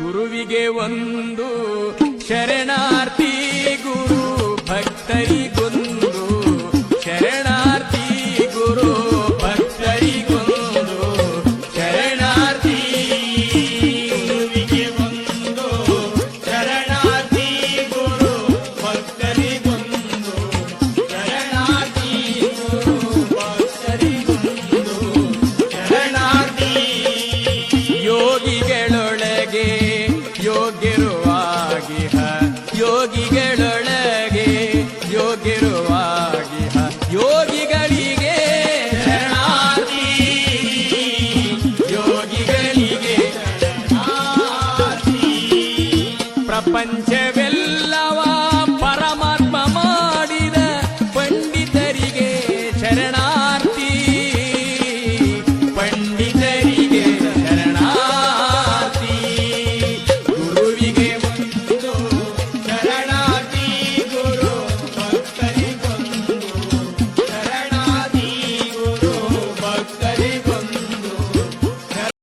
ಗುರುವಿಗೆ ಒಂದು ಶರಣಾರ್ಥಿ, ಗುರು ಭಕ್ತರಿಗೊಂದು ಶರಣಾರ್ಥಿ, ಗುರು ಭಕ್ತರಿಗೊಂದು ಶರಣಾರ್ಥಿ. ಗುರುವಿಗೆ ಒಂದು ಶರಣಾರ್ಥಿ, ಗುರು ಭಕ್ತರಿಗೊಂದು ಶರಣಾರ್ಥಿ, ಗುರು ಭಕ್ತರಿಗೊಂದು ಶರಣಾರ್ಥಿ. ಯೋಗಿಗಳೊಳಗೆ ಯೋಗ್ಯರುವಾಗಿಹ, ಯೋಗಿಗಳೊಳಗೆ ಯೋಗ್ಯರುವಾಗಿಹ ಯೋಗಿಗಳಿಗೆ ಶರಣಾರ್ಥಿ, ಯೋಗಿಗಳಿಗೆ ಶರಣಾರ್ಥಿ. ಪ್ರಪಂಚವೇ